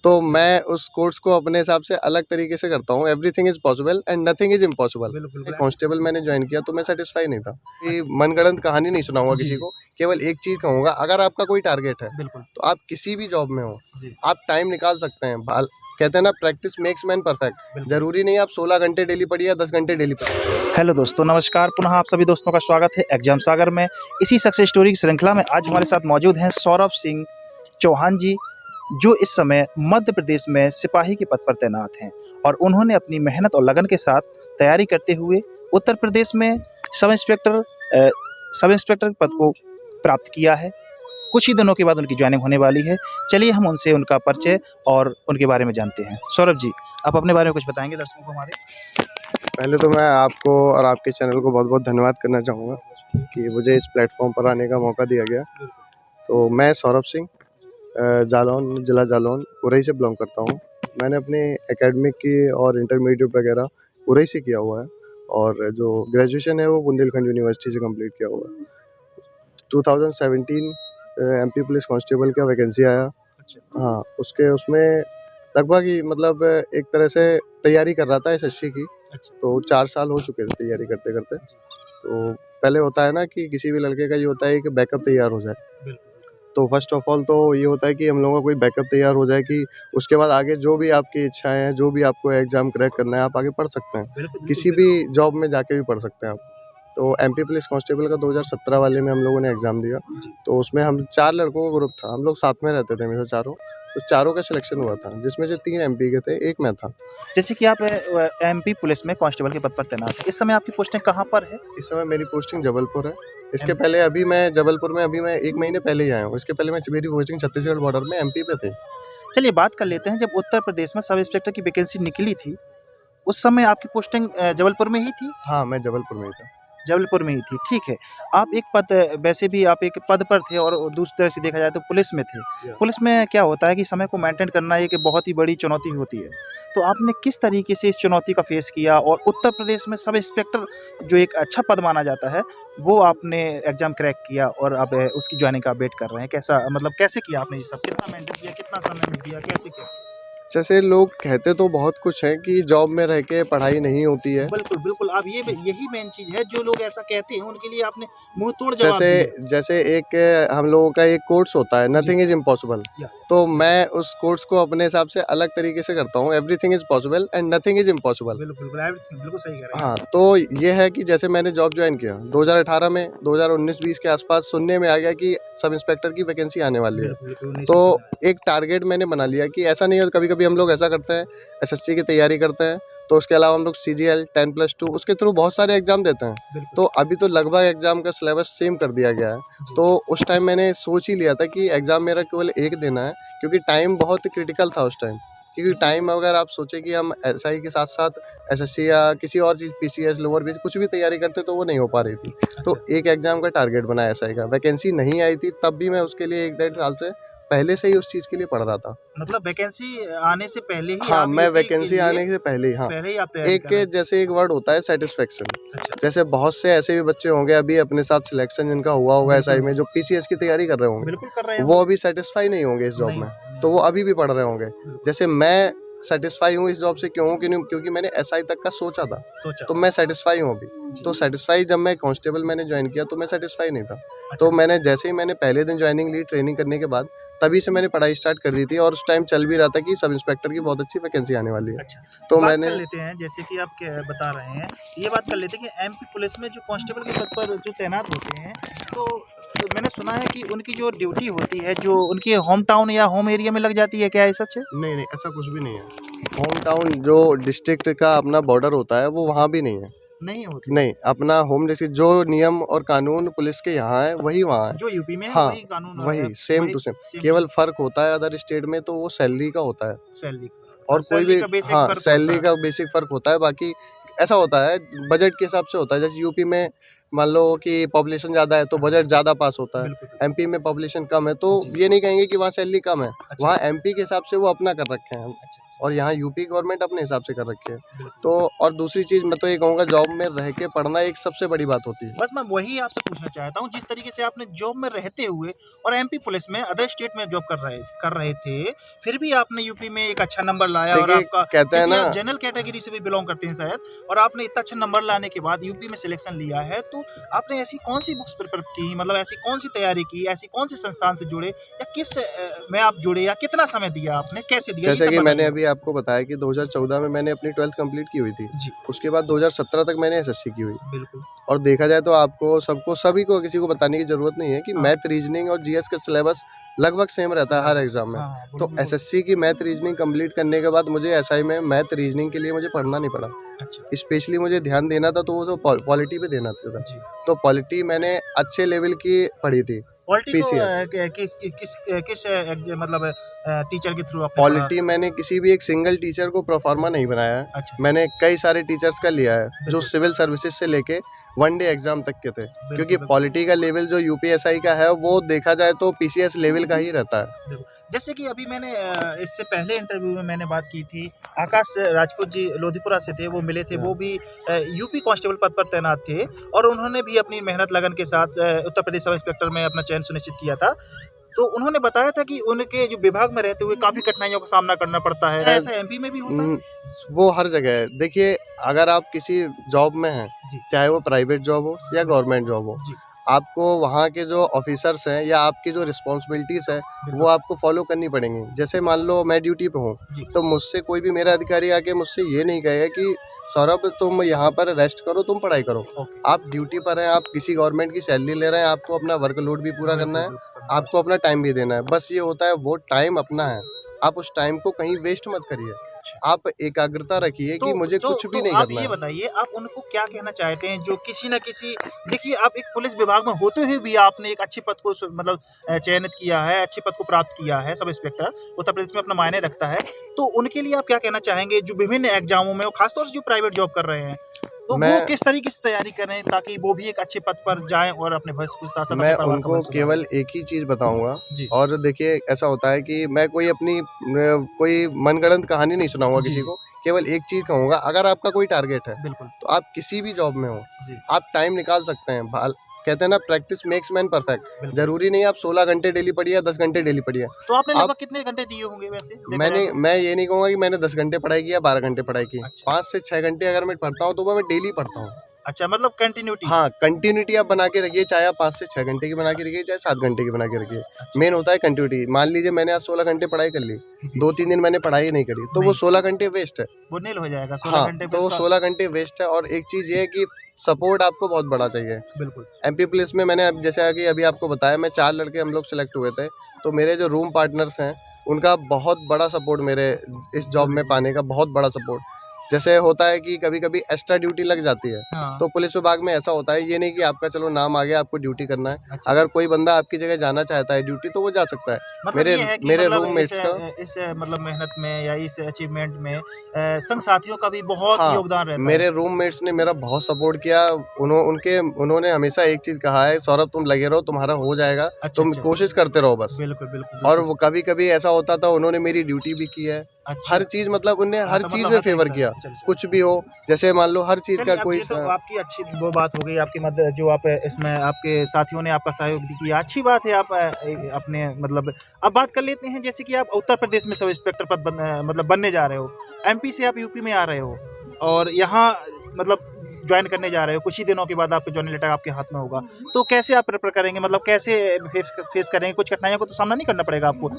तो मैं उस कोर्स को अपने हिसाब से अलग तरीके से करता हूँ। Everything is possible and nothing is impossible. Constable मैंने ज्वाइन किया तो मैं सेटिस्फाई नहीं था कि मनगढ़ंत कहानी नहीं सुनाऊंगा किसी को, केवल एक चीज कहूंगा, अगर आपका कोई टारगेट है तो आप किसी भी जॉब में हो, आप टाइम निकाल सकते हैं। कहते हैं ना, प्रैक्टिस मेक्स मैन परफेक्ट। जरूरी नहीं आप 16 घंटे डेली पढ़िए या 10 घंटे डेली पढ़िए। हेलो दोस्तों, नमस्कार। पुनः आप सभी दोस्तों का स्वागत है एग्जाम सागर में। इसी सक्सेस स्टोरी की श्रृंखला में आज हमारे साथ मौजूद हैं सौरभ सिंह चौहान जी, जो इस समय मध्य प्रदेश में सिपाही के पद पर तैनात हैं और उन्होंने अपनी मेहनत और लगन के साथ तैयारी करते हुए उत्तर प्रदेश में सब इंस्पेक्टर पद को प्राप्त किया है। कुछ ही दिनों के बाद उनकी ज्वाइनिंग होने वाली है। चलिए हम उनसे उनका परिचय और उनके बारे में जानते हैं। सौरभ जी, आप अपने बारे में कुछ बताएंगे दर्शकों को हमारे? पहले तो मैं आपको और आपके चैनल को बहुत बहुत धन्यवाद करना चाहूँगा कि मुझे इस प्लेटफॉर्म पर आने का मौका दिया गया। तो मैं सौरभ सिंह जालौन, जिला जालौन, उरई से बिलोंग करता हूँ। मैंने अपने एकेडमिक की और इंटरमीडिएट वगैरह उरई से किया हुआ है और जो ग्रेजुएशन है वो बुंदेलखंड यूनिवर्सिटी से कंप्लीट किया हुआ है। 2017 एमपी पुलिस कांस्टेबल का वैकेंसी आया। हाँ, उसमें लगभग ही मतलब एक तरह से तैयारी कर रहा था एसएससी की। तो 4 साल हो चुके थे तैयारी करते करते। तो पहले होता है ना कि किसी भी लड़के का ये होता है कि बैकअप तैयार हो जाए। तो फर्स्ट ऑफ ऑल तो ये होता है कि हम लोगों का कोई बैकअप तैयार हो जाए कि उसके बाद आगे जो भी आपकी इच्छाएं हैं, जो भी आपको एग्जाम क्रैक करना है, आप आगे पढ़ सकते हैं। किसी भी जॉब में जाके भी पढ़ सकते हैं आप। तो एमपी पुलिस कांस्टेबल का 2017 वाले में हम लोगों ने एग्ज़ाम दिया। तो उसमें हम 4 लड़कों का ग्रुप था, हम लोग साथ में रहते थे हमेशा चारों। तो चारों का सिलेक्शन हुआ था, जिसमें से 3 एमपी के थे, 1 मैं था। जैसे कि आप एमपी पुलिस में कांस्टेबल के पद पर तैनात हैं, इस समय आपकी पोस्टिंग कहाँ पर है? इस समय मेरी पोस्टिंग जबलपुर है। इसके पहले अभी मैं जबलपुर में 1 महीने पहले ही आया हूँ। इसके पहले मेरी पोस्टिंग छत्तीसगढ़ बॉर्डर में एमपी पे थी। चलिए बात कर लेते हैं, जब उत्तर प्रदेश में सब इंस्पेक्टर की वैकेंसी निकली थी, उस समय आपकी पोस्टिंग जबलपुर में ही थी? हाँ, मैं जबलपुर में ही था। जबलपुर में ही थी, ठीक है। आप एक पद, वैसे भी आप एक पद पर थे और दूसरी तरह से देखा जाए तो पुलिस में थे। पुलिस में क्या होता है कि समय को मेंटेन करना एक बहुत ही बड़ी चुनौती होती है। तो आपने किस तरीके से इस चुनौती का फेस किया और उत्तर प्रदेश में सब इंस्पेक्टर जो एक अच्छा पद माना जाता है, वो आपने एग्जाम क्रैक किया और अब उसकी ज्वाइनिंग का वेट कर रहे हैं। कैसा, मतलब कैसे किया आपने ये सब? कितना मेंटेन किया, कितना समय दिया, कैसे किया? जैसे लोग कहते तो बहुत कुछ है कि जॉब में रह के पढ़ाई नहीं होती है। बिल्कुल, बिल्कुल। अब यही मेन चीज़ है, जो लोग ऐसा कहते हैं उनके लिए आपने मुँह तोड़ जवाब दिया। जैसे एक हम लोगों का एक कोर्स होता है, नथिंग इज इम्पॉसिबल। तो मैं उस कोर्स को अपने हिसाब से अलग तरीके से करता हूँ। Everything is possible and nothing is impossible. बिल्कुल, एवरीथिंग बिल्कुल सही कह रहे हैं। हाँ, तो ये है कि जैसे मैंने जॉब ज्वाइन किया 2018 में, 2019-20 के आसपास सुनने में आ गया कि सब इंस्पेक्टर की वैकेंसी आने वाली है। तो एक टारगेट मैंने बना लिया कि ऐसा नहीं है, कभी कभी हम लोग ऐसा करते हैं, एसएससी की तैयारी करते हैं, तो उसके अलावा हम लोग सीजीएल 10+2 उसके थ्रू बहुत सारे एग्जाम देते हैं। तो अभी तो लगभग एग्जाम का सिलेबस सेम कर दिया गया है। तो उस टाइम मैंने सोच ही लिया था कि एग्जाम मेरा केवल एक देना है, क्योंकि टाइम बहुत क्रिटिकल था उस टाइम। क्योंकि टाइम अगर आप सोचें कि हम एसआई के साथ साथ एसएससी या किसी और चीज़, पीसीएस, लोअर बीच कुछ भी तैयारी करते तो वो नहीं हो पा रही थी। तो एक एग्जाम का टारगेट बनाया एसआई का, वैकेंसी नहीं आई थी, तब भी मैं उसके लिए 1-1.5 साल से पहले से ही उस चीज़ के लिए पढ़ रहा था। मतलब वैकेंसी आने से पहले ही हाँ, आप मैं वैकेंसी आने से पहले ही, हाँ, पहले ही आप तैयारी कर रहे हैं। जैसे एक वर्ड होता है सेटिस्फेक्शन। अच्छा। जैसे बहुत से ऐसे भी बच्चे होंगे अभी अपने साथ सिलेक्शन जिनका हुआ होगा एसआई में, जो पीसीएस की तैयारी कर रहे होंगे, बिल्कुल कर रहे हैं। वो अभी सेटिस्फाई नहीं होंगे इस जॉब में, तो वो अभी भी पढ़ रहे होंगे। जैसे मैं सेटिस्फाई हूँ इस जॉब से, क्यों हूँ? क्योंकि मैंने एसआई तक का सोचा था, तो मैं सेटिस्फाई हूँ अभी। तो सेटिस्फाई, जब मैं कांस्टेबल मैंने ज्वाइन किया तो मैं सेटिस्फाई नहीं था। तो मैंने जैसे ही मैंने पहले दिन ज्वाइनिंग ली ट्रेनिंग करने के बाद, तभी से मैंने पढ़ाई स्टार्ट कर दी थी और उस टाइम चल भी रहा था कि सब इंस्पेक्टर की बहुत अच्छी वैकेंसी आने वाली है। अच्छा, तो बात मैंने कर लेते हैं, जैसे कि आप बता रहे हैं, ये बात कर लेते हैं कि एमपी पुलिस में जो कांस्टेबल के पद पर जो तैनात होते हैं, तो मैंने सुना है कि उनकी जो ड्यूटी होती है, जो उनके होम टाउन या होम एरिया में लग जाती है, क्या ये सच है? नहीं, ऐसा कुछ भी नहीं है। होम टाउन जो डिस्ट्रिक्ट का अपना बॉर्डर होता है वो वहाँ भी नहीं है। नहीं होती? नहीं, अपना होम डिस्ट्रिक्ट जो नियम और कानून पुलिस के यहाँ है वही वहाँ है। जो यूपी में है, हाँ, वही कानून वही सेम टू सेम। केवल फर्क होता है अदर स्टेट में तो वो सैलरी का होता है, सैलरी और कोई भी, हाँ, सैलरी का बेसिक फर्क होता है। बाकी ऐसा होता है बजट के हिसाब से होता है। जैसे यूपी में मान लो कि पॉपुलेशन ज़्यादा है तो बजट ज़्यादा पास होता है, एमपी में पॉपुलेशन कम है तो ये नहीं कहेंगे कि वहाँ सैलरी कम है, वहाँ एमपी के हिसाब से वो अपना कर रखे हैं। और यहाँ यूपी गवर्नमेंट अपने हिसाब से कर रखी है। बिल्कुल। तो और दूसरी चीज़ मैं तो ये कहूँगा, जॉब में रह के पढ़ना एक सबसे बड़ी बात होती है। बस मैं वही आपसे पूछना चाहता हूँ, जिस तरीके से आपने जॉब में रहते हुए और एमपी पुलिस में अदर स्टेट में जॉब कर रहे थे, फिर भी आपने यूपी में एक अच्छा नंबर लाया और देखिए, आपका, कहते हैं क्योंकि ना, आप जनरल कैटेगरी से भी बिलोंग करते हैं शायद, और आपने इतना अच्छा नंबर लाने के बाद यूपी में सिलेक्शन लिया है, तो आपने ऐसी कौन सी बुक्स प्रिपेयर की, मतलब ऐसी कौन सी तैयारी की, ऐसी कौन से संस्थान से जुड़े, या किस में आप जुड़े, या कितना समय दिया आपने, कैसे दिया, ये जैसे सब कि मैंने बताइए। अभी आपको बताया कि 2014 में मैंने अपनी 12th कंप्लीट की हुई थी। जी उसके बाद 2017 तक मैंने एसएससी की हुई। बिल्कुल। और देखा जाए तो आपको सबको सभी को किसी को बताने की ज़रूरत नहीं है कि हाँ। मैथ, रीजनिंग और जीएस का सिलेबस लगभग सेम रहता है हर एग्ज़ाम में। हाँ तो बिल्कुल। एसएससी की मैथ रीजनिंग कंप्लीट करने के बाद मुझे एसआई में मैथ रीजनिंग के लिए मुझे पढ़ना नहीं पड़ा। अच्छा। स्पेशली मुझे ध्यान देना था तो वो तो पॉलिटी पे देना था। जी। तो पॉलिटी मैंने अच्छे लेवल की पढ़ी थी। पॉलिटी को पीसीएस किस मतलब टीचर के थ्रू आपने पढ़ा? पॉलिटी मैंने किसी भी एक सिंगल टीचर को प्रोफार्मा नहीं बनाया है। अच्छा। मैंने कई सारे टीचर्स का लिया है जो बिल्कुल। सिविल सर्विसेज से लेके वन डे एग्जाम तक के थे, क्योंकि बिल्कुल। पॉलिटी का लेवल जो यूपीएसआई का है वो देखा जाए तो पीसीएस लेवल का ही रहता है। बिल्कुल। जैसे कि अभी मैंने इससे पहले इंटरव्यू में मैंने बात की थी, आकाश राजपूत जी लोधीपुरा से थे, वो मिले थे, वो भी यूपी कांस्टेबल पद पर तैनात थे, और उन्होंने भी अपनी मेहनत लगन के साथ उत्तर प्रदेश सब इंस्पेक्टर में अपना चयन सुनिश्चित किया था। तो उन्होंने बताया था कि उनके जो विभाग में रहते हुए काफ़ी कठिनाइयों का सामना करना पड़ता है। ऐसा एमपी में भी होता है? वो हर जगह है। देखिए, अगर आप किसी जॉब में हैं, जी। चाहे वो प्राइवेट जॉब हो या गवर्नमेंट जॉब हो, जी। आपको वहाँ के जो ऑफिसर्स हैं या आपकी जो रिस्पॉन्सिबिलिटीज़ है बिल्कुल। वो आपको फॉलो करनी पड़ेंगी। जैसे मान लो मैं ड्यूटी पे हूँ, जी। तो मुझसे कोई भी मेरा अधिकारी आके मुझसे ये नहीं कहेगा कि सौरभ तुम यहाँ पर रेस्ट करो, तुम पढ़ाई करो। ओके। आप ड्यूटी पर हैं, आप किसी गवर्नमेंट की सैलरी ले रहे हैं, आपको अपना वर्कलोड भी पूरा करना है, आपको अपना टाइम भी देना है। बस ये होता है, वो टाइम अपना है, आप उस टाइम को कहीं वेस्ट मत करिए। आप एकाग्रता रखिए कि मुझे कुछ भी नहीं आप करना ये है। बताइए, आप उनको क्या कहना चाहते हैं जो किसी न किसी, देखिए आप एक पुलिस विभाग में होते हुए भी आपने एक अच्छे पद को मतलब चयनित किया है, अच्छे पद को प्राप्त किया है, सब इंस्पेक्टर उत्तर प्रदेश में अपना मायने रखता है, तो उनके लिए आप क्या कहना चाहेंगे जो विभिन्न एग्जामों में, खासतौर से जो प्राइवेट जॉब कर रहे हैं, तो वो मैं किस तरीके से तैयारी कर रहे हैं ताकि वो भी एक अच्छे पद पर जाएं और अपने भविष्य के साथ साथ मैं अपने परिवार का उनको भविष्य सुधारें? केवल एक ही चीज़ बताऊँगा। जी। और देखिए, ऐसा होता है कि मैं कोई अपनी कोई मनगढ़ंत कहानी नहीं सुनाऊँगा जी। किसी को। केवल एक चीज़ कहूँगा, अगर आपका कोई टारगेट है, बिल्कुल। तो आप किसी भी जॉब में हो, जी। आप टाइम निकाल सकते हैं। भाल कहते हैं ना, प्रैक्टिस मेक्स मैन परफेक्ट। बिल्कुल। ज़रूरी नहीं आप 16 घंटे डेली पढ़िए या 10 घंटे डेली पढ़िए। तो आपने आप लगभग कितने घंटे दिए होंगे वैसे देखा जाए तो? मैं ये नहीं कहूँगा कि मैंने 10 घंटे पढ़ाई की या 12 घंटे पढ़ाई की। अच्छा। 5 से 6 घंटे अगर मैं पढ़ता हूँ तो वो मैं डेली पढ़ता हूँ। अच्छा, मतलब कंटिन्यूटी। हाँ, कंटिन्यूटी आप बना के रखिए, चाहे आप 5 से 6 घंटे की बना के रखिए, चाहे 7 घंटे की बना के रखिए। अच्छा। मेन होता है कंटिन्यूटी। मान लीजिए मैंने आज 16 घंटे पढ़ाई कर ली, जी। 2-3 दिन मैंने पढ़ाई नहीं करी, तो वो नहीं। 16 घंटे वेस्ट है। वो नील हो जाएगा 16 हाँ, घंटे पे तो वो उसका। 16 घंटे वेस्ट है। और एक चीज़ ये है कि सपोर्ट आपको बहुत बड़ा चाहिए। बिल्कुल। एमपी पुलिस में मैंने अब जैसे कि अभी आपको बताया, मैं 4 लड़के हम लोग सेलेक्ट हुए थे, तो मेरे जो रूम पार्टनर्स हैं, उनका बहुत बड़ा सपोर्ट मेरे इस जॉब में पाने का, बहुत बड़ा सपोर्ट। जैसे होता है कि कभी-कभी एक्स्ट्रा ड्यूटी लग जाती है, हाँ। तो पुलिस विभाग में ऐसा होता है, ये नहीं कि आपका चलो नाम आ गया, आपको ड्यूटी करना है। अच्छा। अगर कोई बंदा आपकी जगह जाना चाहता है ड्यूटी, तो वो जा सकता है। मतलब मेरे ये है कि मेरे मतलब रूममेट्स का इस मतलब मेहनत में या इस अचीवमेंट में संग साथियों का भी बहुत हाँ, योगदान रहता है। मेरे रूममेट्स ने मेरा बहुत सपोर्ट किया। उन्होंने हमेशा एक चीज़ कहा है, सौरभ तुम लगे रहो, तुम्हारा हो जाएगा, अच्छा, तुम अच्छा। कोशिश करते रहो बस। बिल्कुल, बिल्कुल, और बिल्कुल। वो कभी-कभी ऐसा होता था, उन्होंने मेरी ड्यूटी भी की है। अच्छा। हर चीज़, मतलब उन्होंने हाँ, हर तो चीज़ मतलब में हर तरीके फ़ेवर से। किया। चलिए, चलिए। कुछ भी हो, जैसे मान लो हर चीज़ का चलिए, अब कोई ये तो आपकी अच्छी वो बात हो गई, आपकी मदद जो आप इसमें आपके साथियों ने आपका सहयोग किया, अच्छी बात है। आप अपने मतलब अब बात कर लेते हैं, जैसे कि आप उत्तर प्रदेश में सब इंस्पेक्टर पद मतलब बनने जा रहे हो, एमपी से आप यूपी में आ रहे हो और यहाँ मतलब ज्वाइन करने जा रहे हो, कुछ ही दिनों के बाद आपका ज्वाइनिंग लेटर आपके हाथ में होगा, तो कैसे आप प्रिपेयर करेंगे, मतलब कैसे फेस करेंगे? कुछ कठिनाइयों को तो सामना नहीं करना पड़ेगा आपको?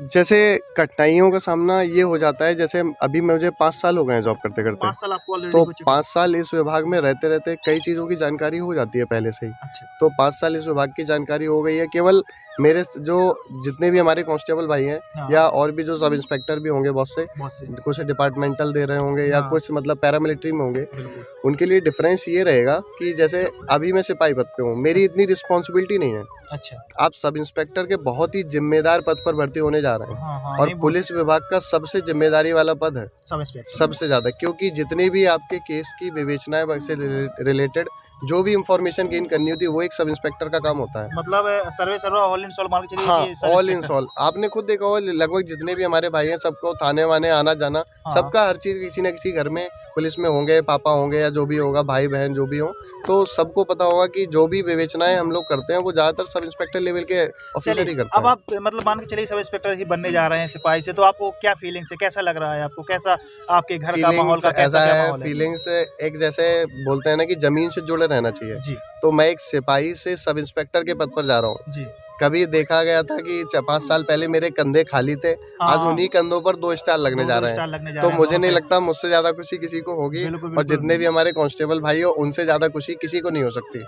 जैसे कठिनाइयों का सामना ये हो जाता है, जैसे अभी मुझे 5 साल हो गए हैं जॉब करते-करते। 5 साल आपको ऑलरेडी तो हो चुके 5 साल इस विभाग में रहते-रहते कई चीज़ों की जानकारी हो जाती है पहले से ही। हैं। अच्छा। तो 5 साल इस विभाग की जानकारी हो गई है। केवल मेरे जो जितने भी हमारे कांस्टेबल भाई हैं, हाँ। या और भी जो सब इंस्पेक्टर भी होंगे बहुत से, बहुत से। कुछ डिपार्टमेंटल दे रहे होंगे या हाँ। कुछ मतलब पैरामिलिट्री में होंगे, बिल्कुल। उनके लिए डिफरेंस ये रहेगा कि जैसे अभी मैं सिपाही पद पे हूँ, मेरी इतनी रिस्पॉन्सिबिलिटी नहीं है। अच्छा। आप सब इंस्पेक्टर के बहुत ही जिम्मेदार पद पर भर्ती होने जा रहे हैं। हाँ, हाँ, और नहीं, वो पुलिस विभाग का सबसे जिम्मेदारी वाला पद है, सब इंस्पेक्टर। सबसे ज़्यादा, क्योंकि जितने भी आपके केस की विवेचनाएं से रिलेटेड जो भी इंफॉर्मेशन गेन करनी होती है वो एक सब इंस्पेक्टर का काम होता है। मतलब सर्वे सर्वा ऑल इन सॉल्व मान के चलिए हाँ, कि सब ऑल इन इंस्पेक्टर। सॉल आपने खुद देखा होगा, लगभग जितने भी हमारे भाई हैं सबको थाने वाने आना जाना, हाँ सबका हर चीज़ किसी न किसी घर में पुलिस में होंगे, पापा होंगे या जो भी होगा, भाई बहन जो भी हो, तो सबको पता होगा कि जो भी विवेचनाएं हम लोग करते हैं वो ज़्यादातर सब इंस्पेक्टर लेवल के ऑफिसर ही चलिए, करते अब हैं। आप मतलब मान के चलिए सब इंस्पेक्टर ही बनने जा रहे हैं सिपाही से, तो आपको क्या फीलिंग्स है, कैसा लग रहा है आपको, कैसा आपके घर का माहौल फीलिंग्स का कैसा ऐसा क्या है, माहौल है? फीलिंग्स एक जैसे बोलते हैं ना कि ज़मीन से जुड़े रहना चाहिए। जी तो मैं एक सिपाही से सब इंस्पेक्टर के पद पर जा रहा हूँ। जी। कभी देखा गया था कि 5 साल पहले मेरे कंधे खाली थे, आज हाँ, उन्हीं कंधों पर 2 स्टार लगने जा दो रहे स्टार हैं। लगने जा तो रहे हैं मुझे दोनों नहीं से। लगता मुझसे ज़्यादा खुशी किसी को होगी, बिल्कुल और बिल्कुल। जितने भी हमारे कांस्टेबल भाई हो उनसे ज़्यादा खुशी किसी को नहीं हो सकती,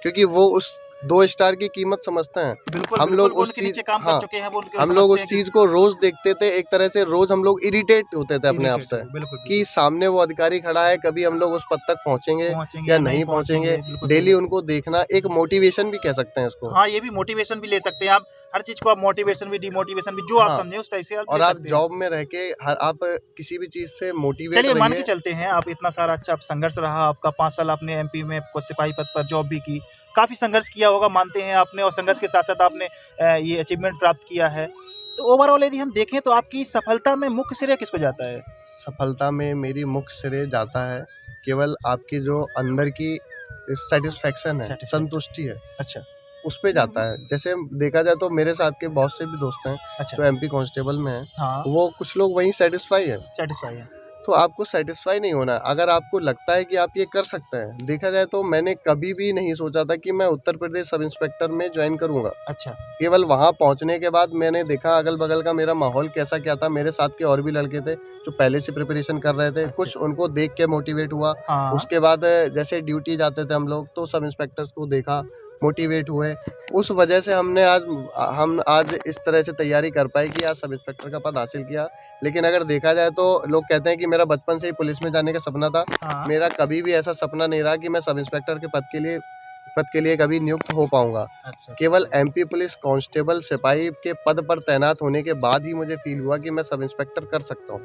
क्योंकि वो उस 2 स्टार की कीमत समझते हैं। बिल्कुल हम बिल्कुल, लोग वो उस उनके चीज़ नीचे काम कर हाँ, चुके हैं, वो उनको हम लोग समझते उस हैं कि चीज़ को रोज़ देखते थे, एक तरह से रोज़ हम लोग इरिटेट होते थे अपने आप इरिटेट से, है, बिल्कुल कि बिल्कुल। सामने वो अधिकारी खड़ा है, कभी हम लोग उस पद तक पहुँचेंगे पहुंचेंगे या या नहीं नहीं पहुंचेंगे, पहुँचेंगे। बिल्कुल सही डेली बात। उनको देखना एक मोटिवेशन भी कह सकते हैं इसको। हाँ, ये भी मोटिवेशन भी ले सकते हैं आप, हर चीज को आप मोटिवेशन भी डिमोटिवेशन भी जो आप हाँ, समझे उस टाइप से आप ले और आप सकते हैं। जॉब में रह के हर आप किसी भी चीज़ से मोटिवेट चलिए मान के रहिए। चलते हैं, आप इतना सारा अच्छा संघर्ष रहा आपका, 5 साल आपने एमपी में सिपाही पद पर जॉब भी की, काफ़ी संघर्ष किया होगा मानते हैं आपने, और संघर्ष के साथ-साथ आपने ये अचीवमेंट प्राप्त किया है। तो ओवरऑल यदि हम देखें तो आपकी सफलता में मुख्य श्रेय किसको जाता है? सफलता में मेरी मुख्य श्रेय जाता है केवल आपकी जो अंदर की सैटिस्फैक्शन है, सैटिस्फैक्शन। संतुष्टि है, अच्छा, उस पे जाता है। जैसे देखा जाए तो मेरे साथ के बहुत से भी दोस्त हैं अच्छा। जो एमपी कांस्टेबल में हैं, हाँ, वो कुछ लोग वहीं सैटिस्फाई हैं। सैटिस्फाई है। तो आपको सैटिस्फाई नहीं होना, अगर आपको लगता है कि आप ये कर सकते हैं। देखा जाए तो मैंने कभी भी नहीं सोचा था कि मैं उत्तर प्रदेश सब इंस्पेक्टर में ज्वाइन करूँगा। अच्छा, केवल वहाँ पहुँचने के बाद मैंने देखा अगल-बगल का मेरा माहौल कैसा क्या था, मेरे साथ के और भी लड़के थे जो पहले से प्रिपरेशन कर रहे थे, अच्छा, कुछ अच्छा। उनको देख के मोटिवेट हुआ। हाँ, उसके बाद जैसे ड्यूटी जाते थे हम लोग तो सब इंस्पेक्टर्स को देखा, मोटिवेट हुए। उस वजह से हम आज इस तरह से तैयारी कर पाए कि आज सब इंस्पेक्टर का पद हासिल किया। लेकिन अगर देखा जाए तो लोग कहते हैं कि मेरा बचपन से ही पुलिस में जाने का सपना था। हाँ। मेरा कभी भी ऐसा सपना नहीं रहा कि मैं सब इंस्पेक्टर के पद के लिए कभी नियुक्त हो पाऊँगा। अच्छा, केवल अच्छा। एमपी पुलिस कांस्टेबल सिपाही के पद पर तैनात होने के बाद ही मुझे फ़ील हुआ कि मैं सब इंस्पेक्टर कर सकता हूँ।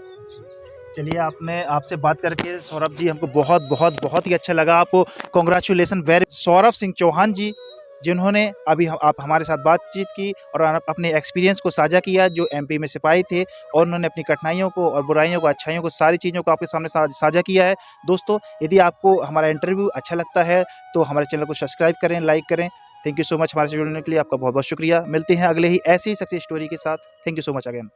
चलिए आपने आपसे बात करके सौरभ जी हमको बहुत ही अच्छा लगा। आपको कांग्रेचुलेसन वेरी सौरभ सिंह चौहान जी, जिन्होंने अभी आप हमारे साथ बातचीत की और अपने एक्सपीरियंस को साझा किया, जो एमपी में सिपाही थे और उन्होंने अपनी कठिनाइयों को और बुराइयों को, अच्छाइयों को, सारी चीज़ों को आपके सामने साझा किया है। दोस्तों, यदि आपको हमारा इंटरव्यू अच्छा लगता है तो हमारे चैनल को सब्सक्राइब करें, लाइक करें। थैंक यू सो मच हमारे से जुड़ने के लिए, आपका बहुत शुक्रिया। मिलते हैं अगले ही ऐसी ही सक्सेस स्टोरी के साथ। Thank you so much again.